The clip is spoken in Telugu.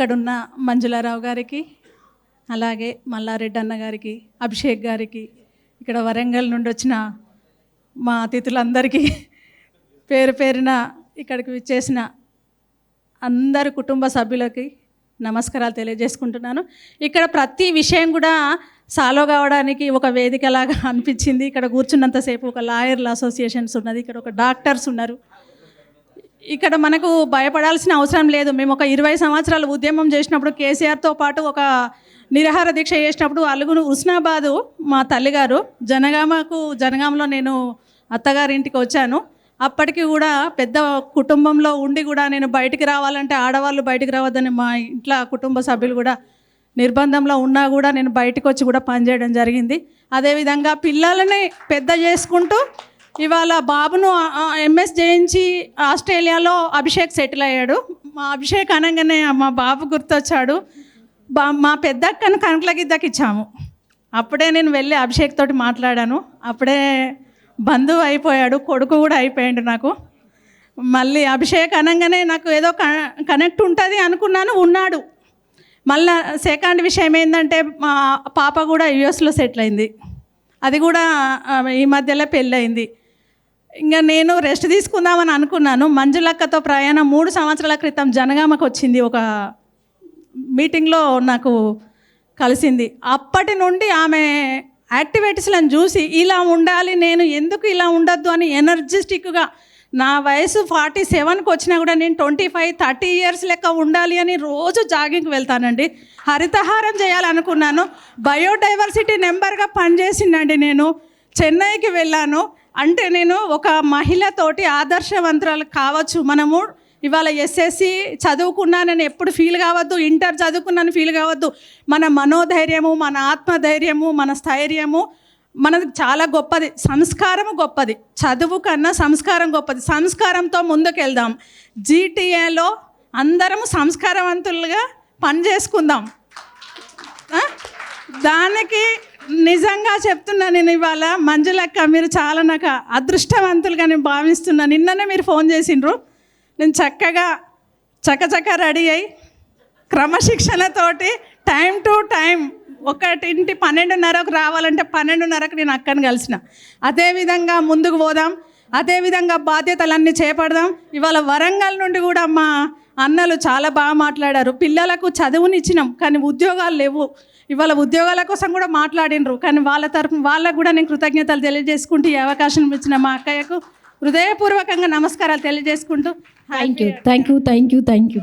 ఇక్కడున్న మంజులారావు గారికి, అలాగే మల్లారెడ్డి అన్న గారికి, అభిషేక్ గారికి, ఇక్కడ వరంగల్ నుండి వచ్చిన మా అతిథులందరికీ పేరు పేరున ఇక్కడికి విచ్చేసిన అందరు కుటుంబ సభ్యులకి నమస్కారాలు తెలియజేసుకుంటున్నాను. ఇక్కడ ప్రతి విషయం కూడా సాల్వ్ కావడానికి ఒక వేదికలాగా అనిపించింది. ఇక్కడ కూర్చున్నంతసేపు ఒక లాయర్ల అసోసియేషన్స్ ఉన్నది, ఇక్కడ ఒక డాక్టర్స్ ఉన్నారు. ఇక్కడ మనకు భయపడాల్సిన అవసరం లేదు. మేము ఒక 20 సంవత్సరాలు ఉద్యమం చేసినప్పుడు కేసీఆర్తో పాటు ఒక నిరాహార దీక్ష చేసినప్పుడు అలుగును హుస్నాబాదు మా తల్లిగారు జనగామలో నేను అత్తగారింటికి వచ్చాను. అప్పటికి కూడా పెద్ద కుటుంబంలో ఉండి కూడా నేను బయటికి రావాలంటే ఆడవాళ్ళు బయటికి రావద్దని మా ఇంట్లో కుటుంబ సభ్యులు కూడా నిర్బంధంలో ఉన్నా కూడా నేను బయటకు వచ్చి కూడా పనిచేయడం జరిగింది. అదేవిధంగా పిల్లలని పెద్ద చేసుకుంటూ ఇవాళ బాబును ఎంఎస్ చేయించి ఆస్ట్రేలియాలో అభిషేక్ సెటిల్ అయ్యాడు. మా అభిషేక్ అనగానే మా బాబు గుర్తొచ్చాడు. మా పెద్ద అక్కను కనకల గిద్దకి ఇచ్చాము. అప్పుడే నేను వెళ్ళి అభిషేక్ తోటి మాట్లాడాను. అప్పుడే బంధువు అయిపోయాడు, కొడుకు కూడా అయిపోయాడు నాకు. మళ్ళీ అభిషేక్ అనగానే నాకు ఏదో కనెక్ట్ ఉంటుంది అనుకున్నాను, ఉన్నాడు. మళ్ళీ సెకండ్ విషయం ఏంటంటే మా పాప కూడా యుఎస్లో సెటిల్ అయింది. అది కూడా ఈ మధ్యలో పెళ్ళయింది. ఇంకా నేను రెస్ట్ తీసుకుందామని అనుకున్నాను. మంజులక్కతో ప్రయాణం 3 సంవత్సరాల క్రితం జనగామకు వచ్చింది. ఒక మీటింగ్లో నాకు కలిసింది. అప్పటి నుండి ఆమె యాక్టివిటీస్లను చూసి ఇలా ఉండాలి, నేను ఎందుకు ఇలా ఉండొద్దు అని ఎనర్జిస్టిక్గా నా వయసు 47కి వచ్చినా కూడా నేను 25-30 ఇయర్స్ లెక్క ఉండాలి అని రోజు జాగింగ్కి వెళ్తానండి. హరితహారం చేయాలనుకున్నాను. బయోడైవర్సిటీ నెంబర్గా పనిచేసిందండి. నేను చెన్నైకి వెళ్ళాను. అంటే నేను ఒక మహిళతోటి ఆదర్శవంతురాలు కావచ్చు. మనము ఇవాళ ఎస్ఎస్సి చదువుకున్నానని ఎప్పుడు ఫీల్ కావద్దు, ఇంటర్ చదువుకున్నాను ఫీల్ కావద్దు. మన మనోధైర్యము, మన ఆత్మధైర్యము, మన స్థైర్యము మనది చాలా గొప్పది. సంస్కారము గొప్పది, చదువు కన్నా సంస్కారం గొప్పది. సంస్కారంతో ముందుకు వెళ్దాం. జీటీఏలో అందరము సంస్కారవంతులుగా పనిచేసుకుందాం. దానికి నిజంగా చెప్తున్నా నేను ఇవాళ మంజులక్క మీరు చాలా నాకు అదృష్టవంతులుగా నేను భావిస్తున్నాను. నిన్ననే మీరు ఫోన్ చేసిండ్రు. నేను చక్కగా రెడీ అయ్యి క్రమశిక్షణతోటి టైం టు టైం 12:30కు రావాలంటే 12:30కు నేను అక్కని కలిసిన. అదేవిధంగా ముందుకు పోదాం, అదేవిధంగా బాధ్యతలన్నీ చేపడదాం. ఇవాళ వరంగల్ నుండి కూడా మా అన్నలు చాలా బాగా మాట్లాడారు. పిల్లలకు చదువునిచ్చినాం కానీ ఉద్యోగాలు లేవు. ఇవాళ ఉద్యోగాల కోసం కూడా మాట్లాడినరు. కానీ వాళ్ళ తరఫున వాళ్ళకు కూడా నేను కృతజ్ఞతలు తెలియజేసుకుంటూ ఈ అవకాశం ఇచ్చిన మా అక్కయ్యకు హృదయపూర్వకంగా నమస్కారాలు తెలియజేసుకుంటూ థ్యాంక్ యూ.